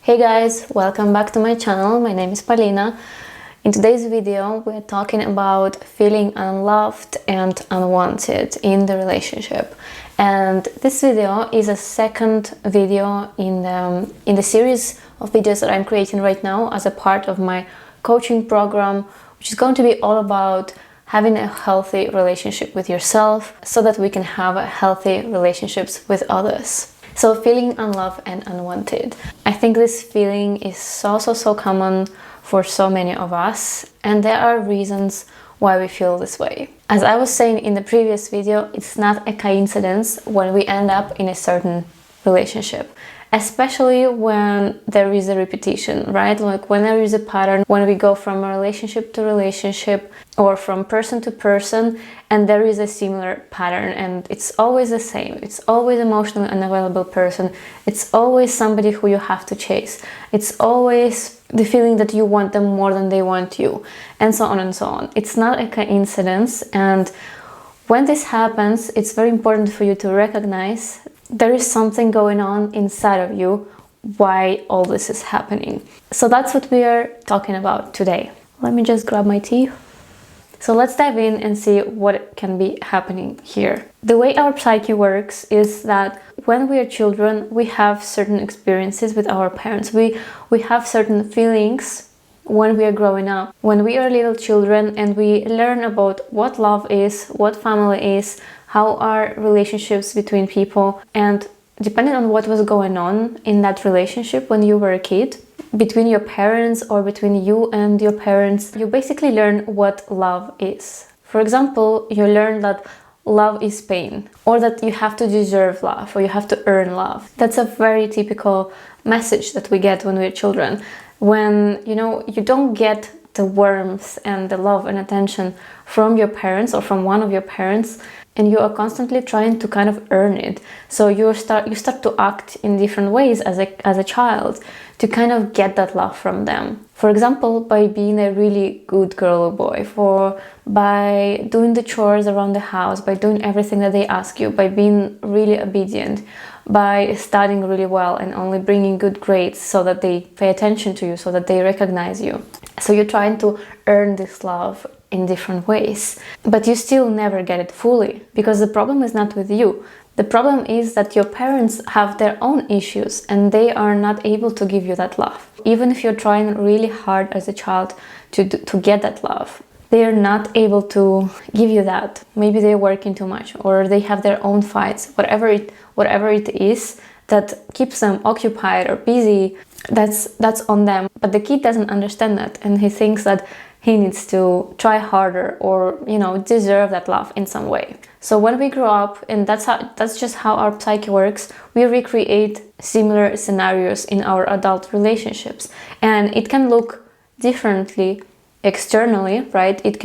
Hey guys, welcome back to my channel. My name is Polina. In today's video, we're talking about feeling unloved and unwanted in the relationship. And this video is a second video in the series of videos that I'm creating right now as a part of my coaching program, which is going to be all about having a healthy relationship with yourself so that we can have healthy relationships with others. So feeling unloved and unwanted. I think this feeling is so common for so many of us, and there are reasons why we feel this way. As I was saying in the previous video, it's not a coincidence when we end up in a certain relationship, especially when there is a repetition, right? Like when there is a pattern, when we go from a relationship to relationship or from person to person, and there is a similar pattern and it's always the same. It's always emotionally unavailable person. It's always somebody who you have to chase. It's always the feeling that you want them more than they want you, and so on and so on. It's not a coincidence, and when this happens, it's very important for you to recognize there is something going on inside of you why all this is happening. So that's what we are talking about today. Let me just grab my tea. So let's dive in and see what can be happening here. The way our psyche works is that when we are children, we have certain experiences with our parents. We have certain feelings when we are growing up. When we are little children and we learn about what love is, what family is, how are relationships between people, and depending on what was going on in that relationship when you were a kid, between your parents or between you and your parents, you basically learn what love is. For example, you learn that love is pain, or that you have to deserve love, or you have to earn love. That's a very typical message that we get when we're children. When, you don't get the warmth and the love and attention from your parents or from one of your parents, and you are constantly trying to kind of earn it. So you start to act in different ways as a child to kind of get that love from them. For example, by being a really good girl or boy, by doing the chores around the house, by doing everything that they ask you, by being really obedient, by studying really well and only bringing good grades so that they pay attention to you, so that they recognize you. So you're trying to earn this love in different ways, but you still never get it fully, because the problem is not with you. The problem is that your parents have their own issues and they are not able to give you that love. Even if you're trying really hard as a child to get that love, they are not able to give you that. Maybe they're working too much, or they have their own fights, whatever it is that keeps them occupied or busy, that's on them. But the kid doesn't understand that, and he thinks that he needs to try harder or, deserve that love in some way. So when we grow up, and that's just how our psyche works, we recreate similar scenarios in our adult relationships. And it can look differently externally, right? It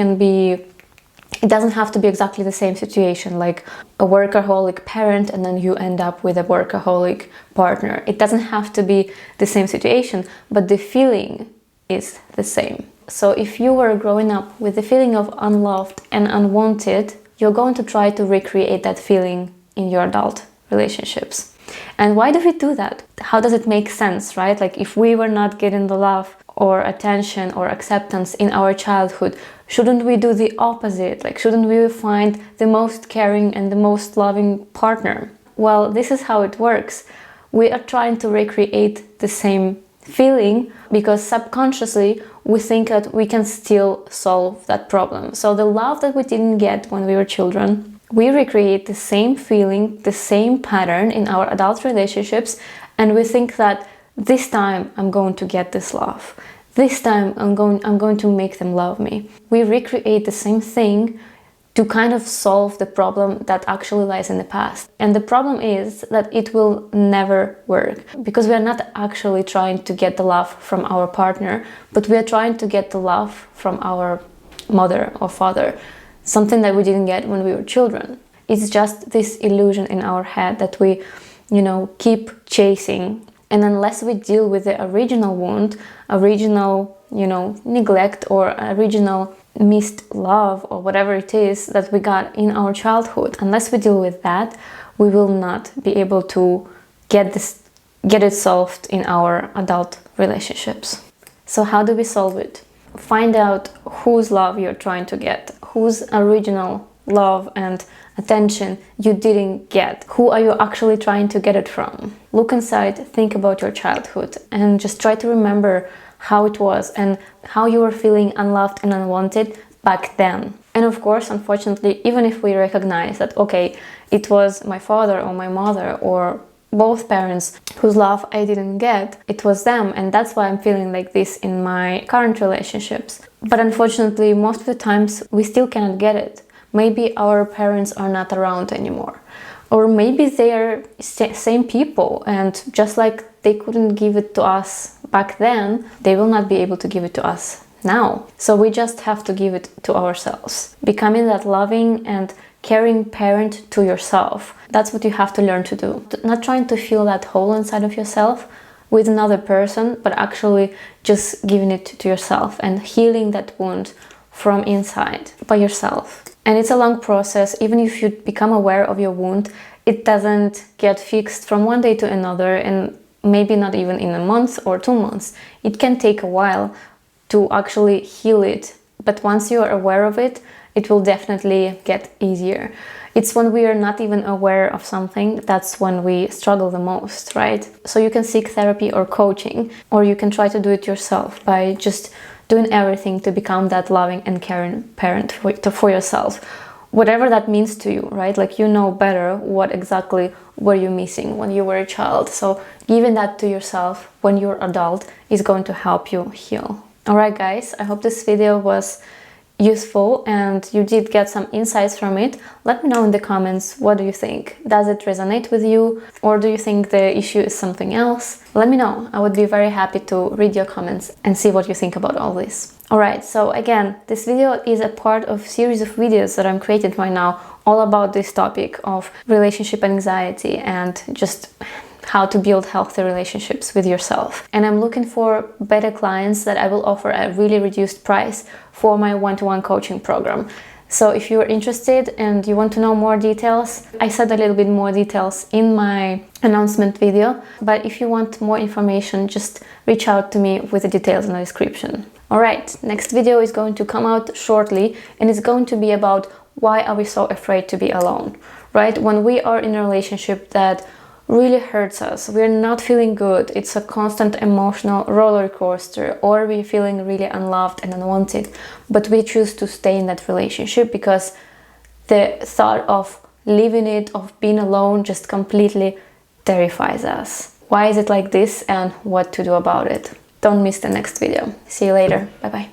doesn't have to be exactly the same situation, like a workaholic parent and then you end up with a workaholic partner. It doesn't have to be the same situation, but the feeling is the same. So if you were growing up with the feeling of unloved and unwanted, you're going to try to recreate that feeling in your adult relationships. And why do we do that? How does it make sense, right? Like if we were not getting the love or attention or acceptance in our childhood, shouldn't we do the opposite? Like shouldn't we find the most caring and the most loving partner? Well, this is how it works. We are trying to recreate the same feeling because subconsciously we think that we can still solve that problem. So the love that we didn't get when we were children, we recreate the same feeling, the same pattern in our adult relationships, and we think that this time I'm going to get this love. This time I'm going to make them love me. We recreate the same thing to kind of solve the problem that actually lies in the past. And the problem is that it will never work, because we are not actually trying to get the love from our partner, but we are trying to get the love from our mother or father, something that we didn't get when we were children. It's just this illusion in our head that we, keep chasing. And unless we deal with the original wound, original, neglect, or original missed love, or whatever it is that we got in our childhood, unless we deal with that, we will not be able to get get it solved in our adult relationships. So how do we solve it? Find out whose love you're trying to get, whose original love and attention you didn't get. Who are you actually trying to get it from? Look inside, think about your childhood, and just try to remember how it was and how you were feeling unloved and unwanted back then. And of course, unfortunately, even if we recognize that, okay, it was my father or my mother or both parents whose love I didn't get, it was them, and that's why I'm feeling like this in my current relationships. But unfortunately, most of the times we still cannot get it. Maybe our parents are not around anymore, or maybe they are same people, and just like they couldn't give it to us back then, they will not be able to give it to us now. So we just have to give it to ourselves, becoming that loving and caring parent to yourself. That's what you have to learn to do. Not trying to fill that hole inside of yourself with another person, but actually just giving it to yourself and healing that wound from inside by yourself. And it's a long process. Even if you become aware of your wound, it doesn't get fixed from one day to another, and maybe not even in a month or 2 months. It can take a while to actually heal it. But once you're aware of it, it will definitely get easier. It's when we are not even aware of something, that's when we struggle the most, right? So you can seek therapy or coaching, or you can try to do it yourself by just doing everything to become that loving and caring parent for yourself. Whatever that means to you, right? Like, you know better what exactly were you missing when you were a child. So giving that to yourself when you're adult is going to help you heal. Alright guys, I hope this video was useful and you did get some insights from it. Let me know in the comments, what do you think? Does it resonate with you, or do you think the issue is something else? Let me know. I would be very happy to read your comments and see what you think about all this. Alright, so again, this video is a part of a series of videos that I'm creating right now, all about this topic of relationship anxiety and just how to build healthy relationships with yourself. And I'm looking for better clients that I will offer at a really reduced price for my one-to-one coaching program. So if you're interested and you want to know more details, I said a little bit more details in my announcement video, but if you want more information, just reach out to me with the details in the description. Alright, next video is going to come out shortly, and it's going to be about why are we so afraid to be alone, right? When we are in a relationship that really hurts us, we're not feeling good, it's a constant emotional roller coaster, or we're feeling really unloved and unwanted, but we choose to stay in that relationship because the thought of leaving it, of being alone, just completely terrifies us. Why is it like this, and what to do about it? Don't miss the next video. See you later. Bye bye.